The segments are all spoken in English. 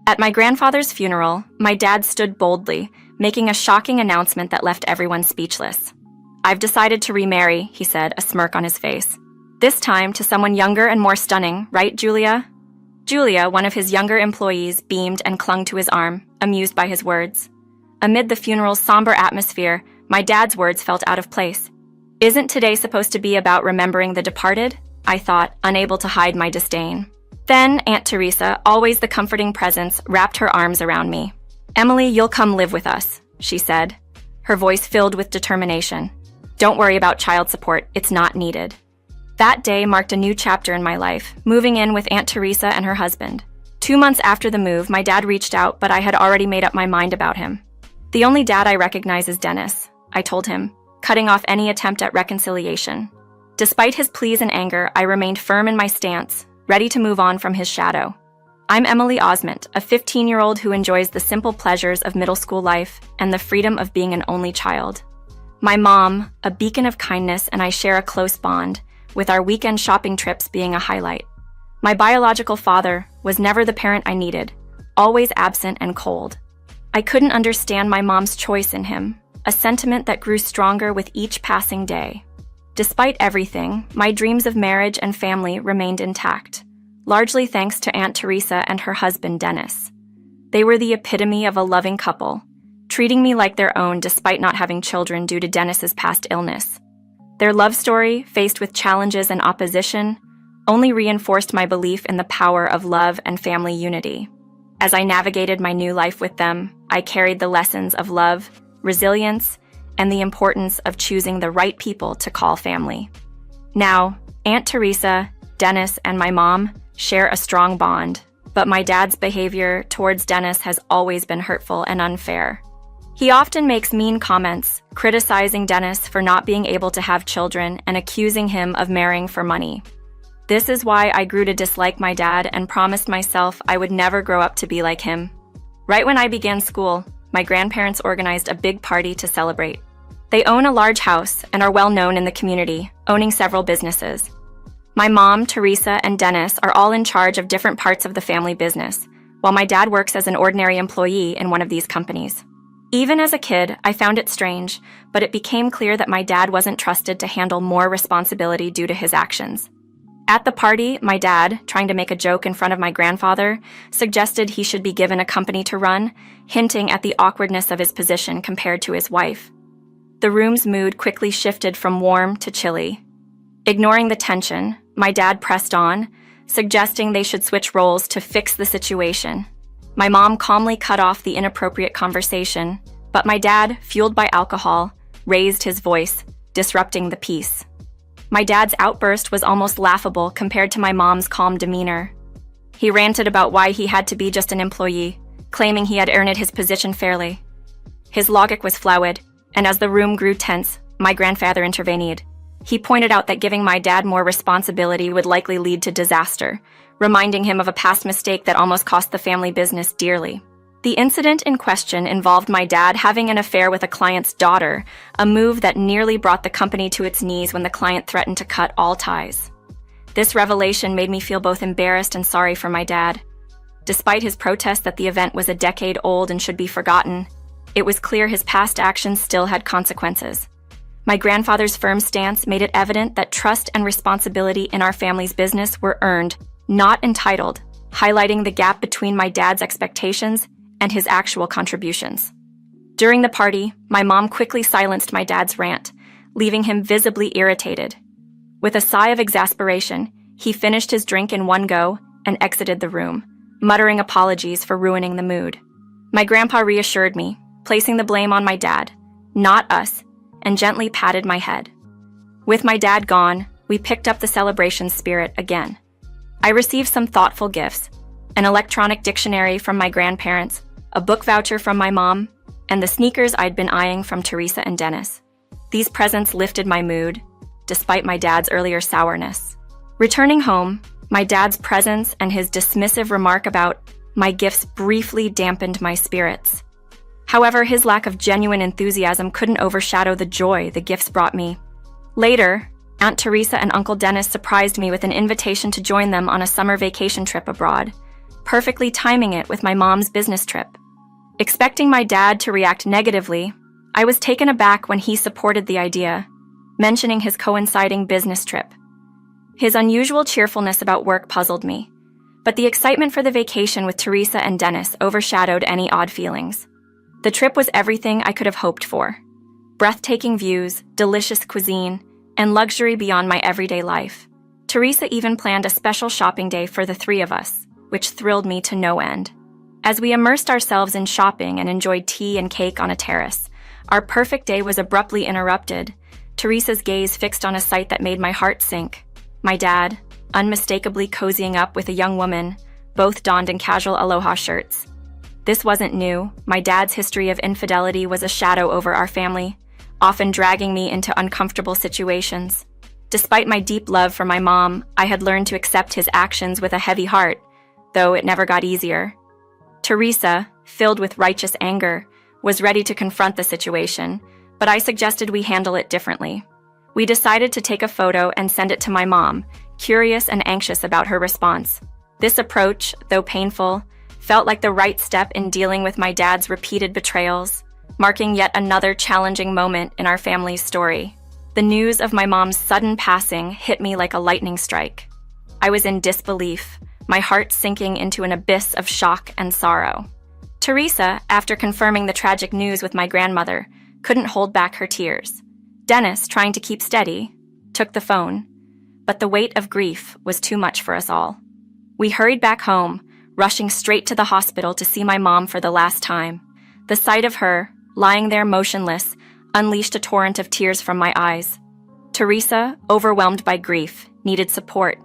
At my grandfather's funeral, my dad stood boldly, making a shocking announcement that left everyone speechless. "I've decided to remarry," he said, a smirk on his face. "This time to someone younger and more stunning, right, Julia?" Julia, one of his younger employees, beamed and clung to his arm, amused by his words. Amid the funeral's somber atmosphere, my dad's words felt out of place. "Isn't today supposed to be about remembering the departed?" I thought, unable to hide my disdain. Then Aunt Teresa, always the comforting presence, wrapped her arms around me. "Emily, you'll come live with us," she said, her voice filled with determination. "Don't worry about child support, it's not needed." That day marked a new chapter in my life, moving in with Aunt Teresa and her husband. 2 months after the move, my dad reached out, but I had already made up my mind about him. "The only dad I recognize is Dennis," I told him, cutting off any attempt at reconciliation. Despite his pleas and anger, I remained firm in my stance, ready to move on from his shadow. "I'm Emily Osment, a 15-year-old who enjoys the simple pleasures of middle school life and the freedom of being an only child. My mom, a beacon of kindness, and I share a close bond, with our weekend shopping trips being a highlight. My biological father was never the parent I needed, always absent and cold. I couldn't understand my mom's choice in him, a sentiment that grew stronger with each passing day. Despite everything, my dreams of marriage and family remained intact, largely thanks to Aunt Teresa and her husband Dennis. They were the epitome of a loving couple, treating me like their own despite not having children due to Dennis's past illness. Their love story, faced with challenges and opposition, only reinforced my belief in the power of love and family unity. As I navigated my new life with them, I carried the lessons of love, resilience, and the importance of choosing the right people to call family. Now, Aunt Teresa, Dennis, and my mom share a strong bond, but my dad's behavior towards Dennis has always been hurtful and unfair. He often makes mean comments, criticizing Dennis for not being able to have children and accusing him of marrying for money. This is why I grew to dislike my dad and promised myself I would never grow up to be like him. Right when I began school, my grandparents organized a big party to celebrate. They own a large house and are well known in the community, owning several businesses. My mom, Teresa, and Dennis are all in charge of different parts of the family business, while my dad works as an ordinary employee in one of these companies. Even as a kid, I found it strange, but it became clear that my dad wasn't trusted to handle more responsibility due to his actions. At the party, my dad, trying to make a joke in front of my grandfather, suggested he should be given a company to run, hinting at the awkwardness of his position compared to his wife. The room's mood quickly shifted from warm to chilly. Ignoring the tension, my dad pressed on, suggesting they should switch roles to fix the situation. My mom calmly cut off the inappropriate conversation, but my dad, fueled by alcohol, raised his voice, disrupting the peace. My dad's outburst was almost laughable compared to my mom's calm demeanor. He ranted about why he had to be just an employee, claiming he had earned his position fairly. His logic was flawed, and as the room grew tense, my grandfather intervened. He pointed out that giving my dad more responsibility would likely lead to disaster, reminding him of a past mistake that almost cost the family business dearly. The incident in question involved my dad having an affair with a client's daughter, a move that nearly brought the company to its knees when the client threatened to cut all ties. This revelation made me feel both embarrassed and sorry for my dad. Despite his protest that the event was a decade old and should be forgotten, it was clear his past actions still had consequences. My grandfather's firm stance made it evident that trust and responsibility in our family's business were earned, not entitled, highlighting the gap between my dad's expectations and his actual contributions. During the party, my mom quickly silenced my dad's rant, leaving him visibly irritated. With a sigh of exasperation, he finished his drink in one go and exited the room, muttering apologies for ruining the mood. My grandpa reassured me, placing the blame on my dad, not us, and gently patted my head. With my dad gone, we picked up the celebration spirit again. I received some thoughtful gifts, an electronic dictionary from my grandparents, a book voucher from my mom, and the sneakers I'd been eyeing from Teresa and Dennis. These presents lifted my mood, despite my dad's earlier sourness. Returning home, my dad's presence and his dismissive remark about my gifts briefly dampened my spirits. However, his lack of genuine enthusiasm couldn't overshadow the joy the gifts brought me. Later, Aunt Teresa and Uncle Dennis surprised me with an invitation to join them on a summer vacation trip abroad, perfectly timing it with my mom's business trip. Expecting my dad to react negatively, I was taken aback when he supported the idea, mentioning his coinciding business trip. His unusual cheerfulness about work puzzled me, but the excitement for the vacation with Teresa and Dennis overshadowed any odd feelings. The trip was everything I could have hoped for. Breathtaking views, delicious cuisine, and luxury beyond my everyday life. Teresa even planned a special shopping day for the three of us, which thrilled me to no end. As we immersed ourselves in shopping and enjoyed tea and cake on a terrace, our perfect day was abruptly interrupted, Teresa's gaze fixed on a sight that made my heart sink. My dad, unmistakably cozying up with a young woman, both donned in casual aloha shirts. This wasn't new. My dad's history of infidelity was a shadow over our family, often dragging me into uncomfortable situations. Despite my deep love for my mom, I had learned to accept his actions with a heavy heart, though it never got easier. Teresa, filled with righteous anger, was ready to confront the situation, but I suggested we handle it differently. We decided to take a photo and send it to my mom, curious and anxious about her response. This approach, though painful, felt like the right step in dealing with my dad's repeated betrayals, marking yet another challenging moment in our family's story. The news of my mom's sudden passing hit me like a lightning strike. I was in disbelief, my heart sinking into an abyss of shock and sorrow. Teresa, after confirming the tragic news with my grandmother, couldn't hold back her tears. Dennis, trying to keep steady, took the phone, but the weight of grief was too much for us all. We hurried back home, rushing straight to the hospital to see my mom for the last time. The sight of her, lying there motionless, unleashed a torrent of tears from my eyes. Teresa, overwhelmed by grief, needed support,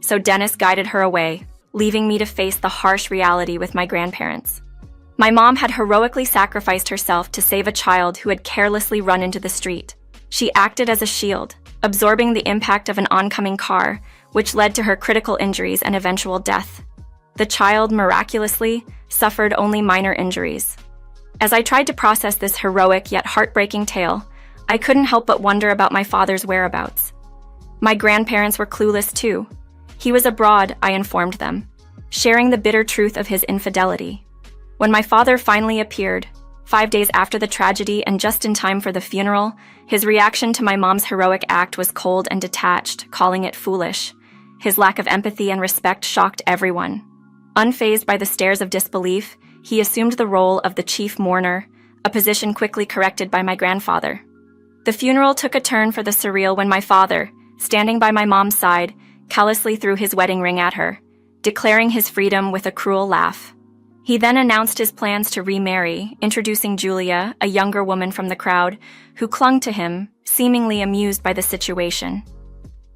so Dennis guided her away, leaving me to face the harsh reality with my grandparents. My mom had heroically sacrificed herself to save a child who had carelessly run into the street. She acted as a shield, absorbing the impact of an oncoming car, which led to her critical injuries and eventual death. The child, miraculously, suffered only minor injuries. As I tried to process this heroic yet heartbreaking tale, I couldn't help but wonder about my father's whereabouts. My grandparents were clueless too. He was abroad, I informed them, sharing the bitter truth of his infidelity. When my father finally appeared, 5 days after the tragedy and just in time for the funeral, his reaction to my mom's heroic act was cold and detached, calling it foolish. His lack of empathy and respect shocked everyone. Unfazed by the stares of disbelief, he assumed the role of the chief mourner, a position quickly corrected by my grandfather. The funeral took a turn for the surreal when my father, standing by my mom's side, callously threw his wedding ring at her, declaring his freedom with a cruel laugh. He then announced his plans to remarry, introducing Julia, a younger woman from the crowd, who clung to him, seemingly amused by the situation.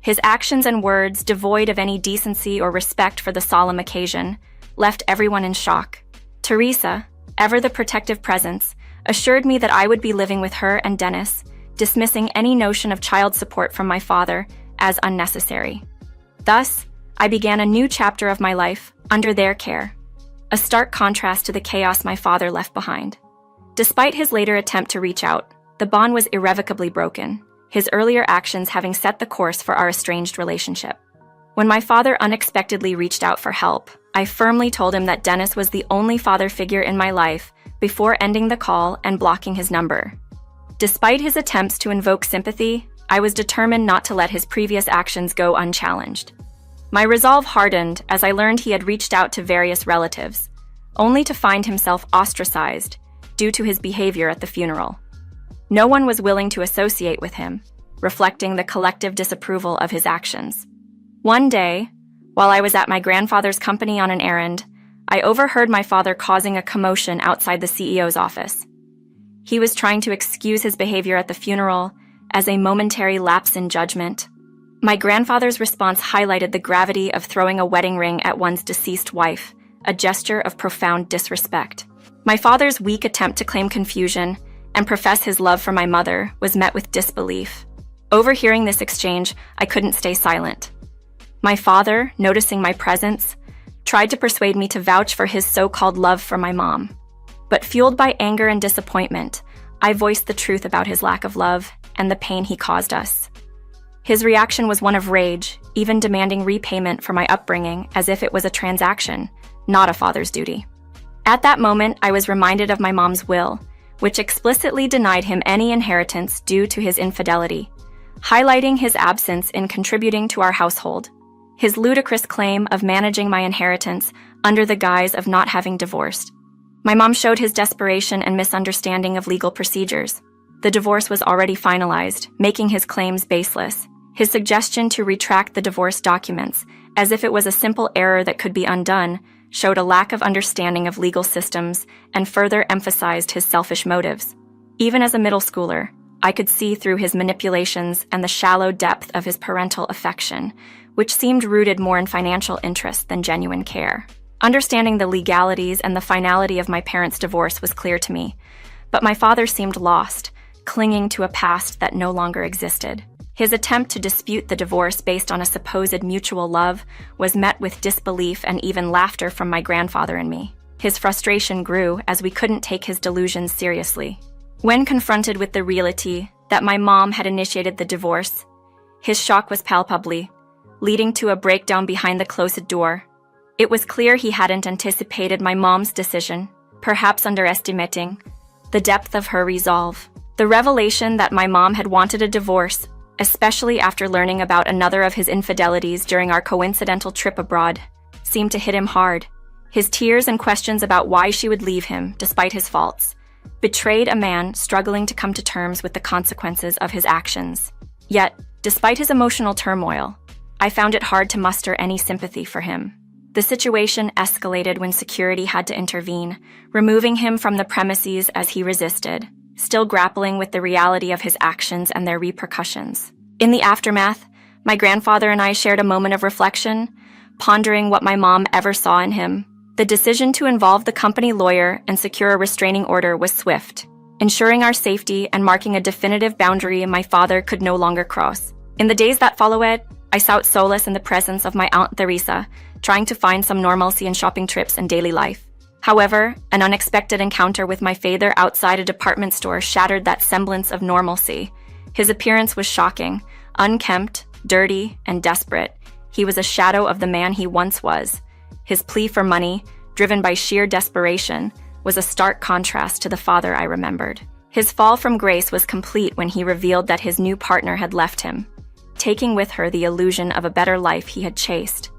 His actions and words, devoid of any decency or respect for the solemn occasion, left everyone in shock. Teresa, ever the protective presence, assured me that I would be living with her and Dennis, dismissing any notion of child support from my father as unnecessary. Thus, I began a new chapter of my life under their care, a stark contrast to the chaos my father left behind. Despite his later attempt to reach out, the bond was irrevocably broken, his earlier actions having set the course for our estranged relationship. When my father unexpectedly reached out for help, I firmly told him that Dennis was the only father figure in my life before ending the call and blocking his number. Despite his attempts to invoke sympathy, I was determined not to let his previous actions go unchallenged. My resolve hardened as I learned he had reached out to various relatives, only to find himself ostracized due to his behavior at the funeral. No one was willing to associate with him, reflecting the collective disapproval of his actions. One day, while I was at my grandfather's company on an errand, I overheard my father causing a commotion outside the CEO's office. He was trying to excuse his behavior at the funeral as a momentary lapse in judgment. My grandfather's response highlighted the gravity of throwing a wedding ring at one's deceased wife, a gesture of profound disrespect. My father's weak attempt to claim confusion and profess his love for my mother was met with disbelief. Overhearing this exchange, I couldn't stay silent. My father, noticing my presence, tried to persuade me to vouch for his so-called love for my mom. But fueled by anger and disappointment, I voiced the truth about his lack of love and the pain he caused us. His reaction was one of rage, even demanding repayment for my upbringing as if it was a transaction, not a father's duty. At that moment, I was reminded of my mom's will, which explicitly denied him any inheritance due to his infidelity, highlighting his absence in contributing to our household. His ludicrous claim of managing my inheritance under the guise of not having divorced. My mom showed his desperation and misunderstanding of legal procedures. The divorce was already finalized, making his claims baseless. His suggestion to retract the divorce documents, as if it was a simple error that could be undone, showed a lack of understanding of legal systems and further emphasized his selfish motives. Even as a middle schooler, I could see through his manipulations and the shallow depth of his parental affection, which seemed rooted more in financial interest than genuine care. Understanding the legalities and the finality of my parents' divorce was clear to me, but my father seemed lost, clinging to a past that no longer existed. His attempt to dispute the divorce based on a supposed mutual love was met with disbelief and even laughter from my grandfather and me. His frustration grew as we couldn't take his delusions seriously. When confronted with the reality that my mom had initiated the divorce, his shock was palpable, leading to a breakdown behind the closed door. It was clear he hadn't anticipated my mom's decision, perhaps underestimating the depth of her resolve. The revelation that my mom had wanted a divorce, especially after learning about another of his infidelities during our coincidental trip abroad, seemed to hit him hard. His tears and questions about why she would leave him, despite his faults, betrayed a man struggling to come to terms with the consequences of his actions. Yet, despite his emotional turmoil, I found it hard to muster any sympathy for him. The situation escalated when security had to intervene, removing him from the premises as he resisted, still grappling with the reality of his actions and their repercussions. In the aftermath, my grandfather and I shared a moment of reflection, pondering what my mom ever saw in him. The decision to involve the company lawyer and secure a restraining order was swift, ensuring our safety and marking a definitive boundary my father could no longer cross. In the days that followed, I sought solace in the presence of my Aunt Theresa, trying to find some normalcy in shopping trips and daily life. However, an unexpected encounter with my father outside a department store shattered that semblance of normalcy. His appearance was shocking, unkempt, dirty, and desperate. He was a shadow of the man he once was. His plea for money, driven by sheer desperation, was a stark contrast to the father I remembered. His fall from grace was complete when he revealed that his new partner had left him, taking with her the illusion of a better life he had chased.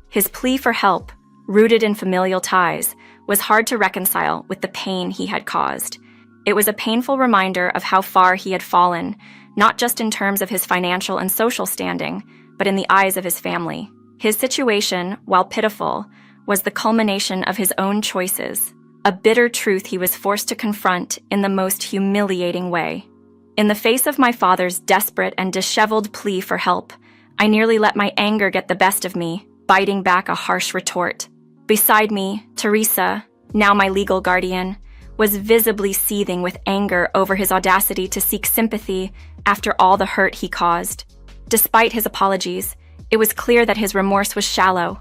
His plea for help, rooted in familial ties, was hard to reconcile with the pain he had caused. It was a painful reminder of how far he had fallen, not just in terms of his financial and social standing, but in the eyes of his family. His situation, while pitiful, was the culmination of his own choices, a bitter truth he was forced to confront in the most humiliating way. In the face of my father's desperate and disheveled plea for help, I nearly let my anger get the best of me, biting back a harsh retort. Beside me, Theresa, now my legal guardian, was visibly seething with anger over his audacity to seek sympathy after all the hurt he caused. Despite his apologies, it was clear that his remorse was shallow,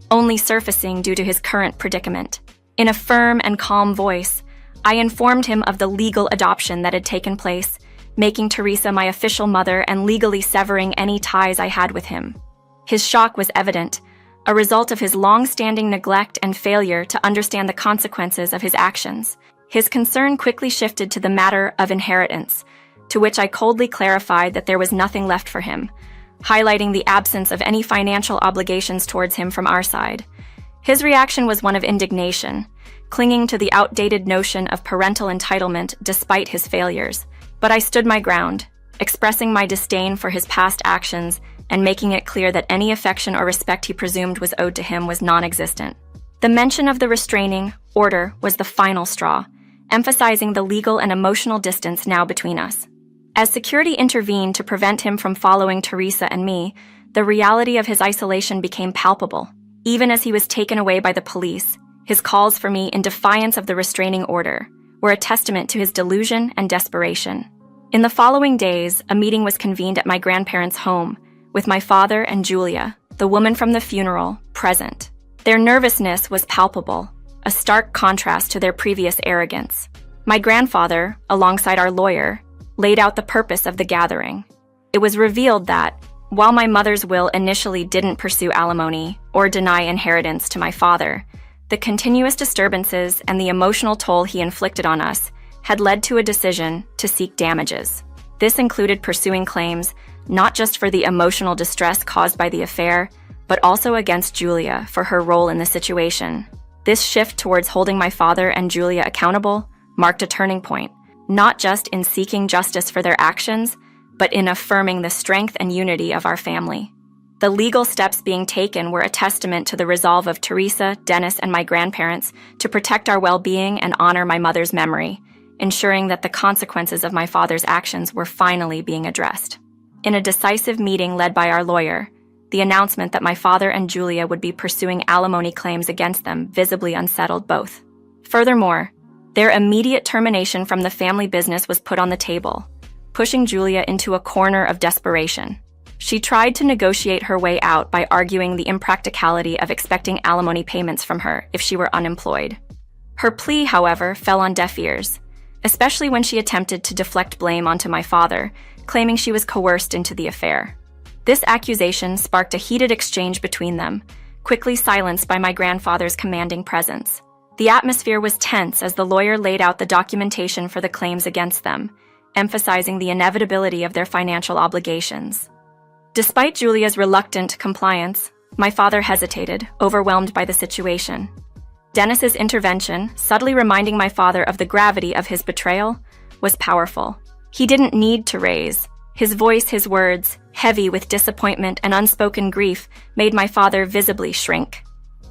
only surfacing due to his current predicament. In a firm and calm voice, I informed him of the legal adoption that had taken place, making Theresa my official mother and legally severing any ties I had with him. His shock was evident, a result of his long-standing neglect and failure to understand the consequences of his actions. His concern quickly shifted to the matter of inheritance, to which I coldly clarified that there was nothing left for him, highlighting the absence of any financial obligations towards him from our side. His reaction was one of indignation, clinging to the outdated notion of parental entitlement despite his failures. But I stood my ground, expressing my disdain for his past actions and making it clear that any affection or respect he presumed was owed to him was non-existent. The mention of the restraining order was the final straw, emphasizing the legal and emotional distance now between us. As security intervened to prevent him from following Theresa and me, the reality of his isolation became palpable. Even as he was taken away by the police, his calls for me in defiance of the restraining order were a testament to his delusion and desperation. In the following days, a meeting was convened at my grandparents' home, with my father and Julia, the woman from the funeral, present. Their nervousness was palpable, a stark contrast to their previous arrogance. My grandfather, alongside our lawyer, laid out the purpose of the gathering. It was revealed that, While my mother's will initially didn't pursue alimony or deny inheritance to my father, the continuous disturbances and the emotional toll he inflicted on us had led to a decision to seek damages. This included pursuing claims not just for the emotional distress caused by the affair, but also against Julia for her role in the situation. This shift towards holding my father and Julia accountable marked a turning point, not just in seeking justice for their actions, but in affirming the strength and unity of our family. The legal steps being taken were a testament to the resolve of Teresa, Dennis, and my grandparents to protect our well-being and honor my mother's memory, ensuring that the consequences of my father's actions were finally being addressed. In a decisive meeting led by our lawyer, the announcement that my father and Julia would be pursuing alimony claims against them visibly unsettled both. Furthermore, their immediate termination from the family business was put on the table, pushing Julia into a corner of desperation. She tried to negotiate her way out by arguing the impracticality of expecting alimony payments from her if she were unemployed. Her plea, however, fell on deaf ears, especially when she attempted to deflect blame onto my father, claiming she was coerced into the affair. This accusation sparked a heated exchange between them, quickly silenced by my grandfather's commanding presence. The atmosphere was tense as the lawyer laid out the documentation for the claims against them, emphasizing the inevitability of their financial obligations. Despite Julia's reluctant compliance, my father hesitated, overwhelmed by the situation. Dennis's intervention, subtly reminding my father of the gravity of his betrayal, was powerful. He didn't need to raise. His voice, his words, heavy with disappointment and unspoken grief, made my father visibly shrink.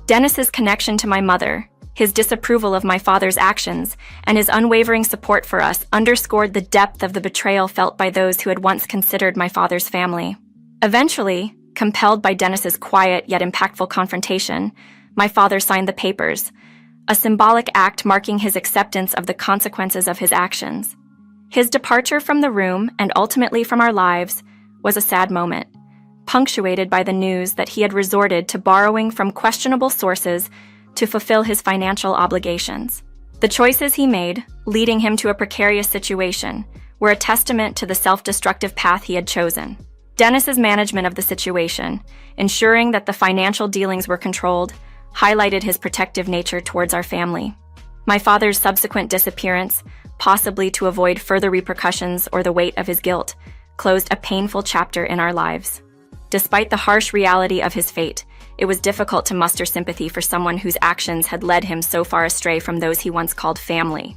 Dennis's connection to my mother, his disapproval of my father's actions, and his unwavering support for us underscored the depth of the betrayal felt by those who had once considered my father's family. Eventually, compelled by Dennis's quiet yet impactful confrontation, my father signed the papers, a symbolic act marking his acceptance of the consequences of his actions. His departure from the room, and ultimately from our lives, was a sad moment, punctuated by the news that he had resorted to borrowing from questionable sources to fulfill his financial obligations. The choices he made, leading him to a precarious situation, were a testament to the self-destructive path he had chosen. Dennis's management of the situation, ensuring that the financial dealings were controlled, highlighted his protective nature towards our family. My father's subsequent disappearance, possibly to avoid further repercussions or the weight of his guilt, closed a painful chapter in our lives. Despite the harsh reality of his fate, it was difficult to muster sympathy for someone whose actions had led him so far astray from those he once called family.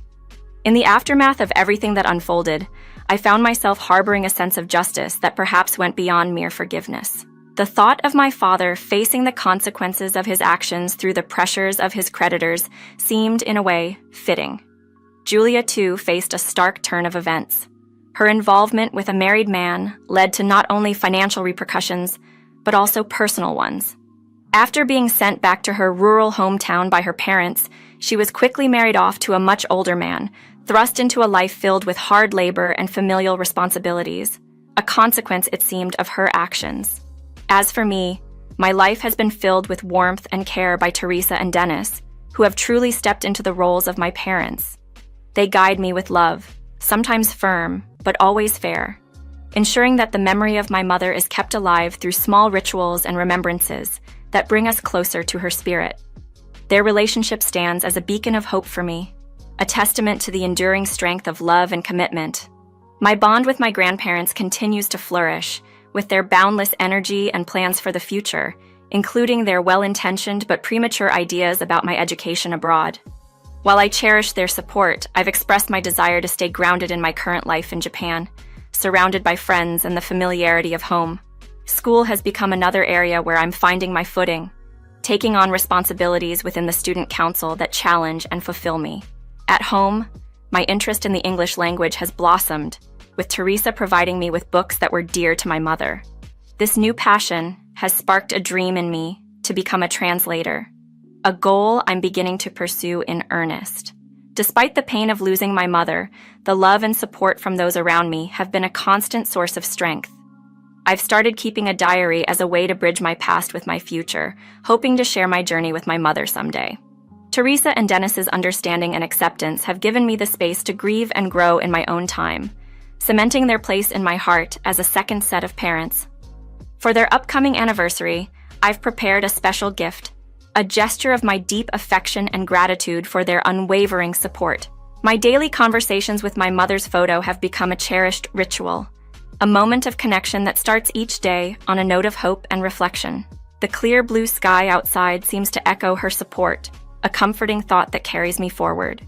In the aftermath of everything that unfolded, I found myself harboring a sense of justice that perhaps went beyond mere forgiveness. The thought of my father facing the consequences of his actions through the pressures of his creditors seemed, in a way, fitting. Julia, too, faced a stark turn of events. Her involvement with a married man led to not only financial repercussions, but also personal ones. After being sent back to her rural hometown by her parents, she was quickly married off to a much older man, thrust into a life filled with hard labor and familial responsibilities, a consequence, it seemed, of her actions. As for me, my life has been filled with warmth and care by Teresa and Dennis, who have truly stepped into the roles of my parents. They guide me with love, sometimes firm, but always fair, ensuring that the memory of my mother is kept alive through small rituals and remembrances that bring us closer to her spirit. Their relationship stands as a beacon of hope for me, a testament to the enduring strength of love and commitment. My bond with my grandparents continues to flourish, with their boundless energy and plans for the future, including their well-intentioned but premature ideas about my education abroad. While I cherish their support, I've expressed my desire to stay grounded in my current life in Japan, surrounded by friends and the familiarity of home. School has become another area where I'm finding my footing, taking on responsibilities within the student council that challenge and fulfill me. At home, my interest in the English language has blossomed, with Teresa providing me with books that were dear to my mother. This new passion has sparked a dream in me to become a translator, a goal I'm beginning to pursue in earnest. Despite the pain of losing my mother, the love and support from those around me have been a constant source of strength. I've started keeping a diary as a way to bridge my past with my future, hoping to share my journey with my mother someday. Teresa and Dennis's understanding and acceptance have given me the space to grieve and grow in my own time, cementing their place in my heart as a second set of parents. For their upcoming anniversary, I've prepared a special gift, a gesture of my deep affection and gratitude for their unwavering support. My daily conversations with my mother's photo have become a cherished ritual, a moment of connection that starts each day on a note of hope and reflection. The clear blue sky outside seems to echo her support, a comforting thought that carries me forward.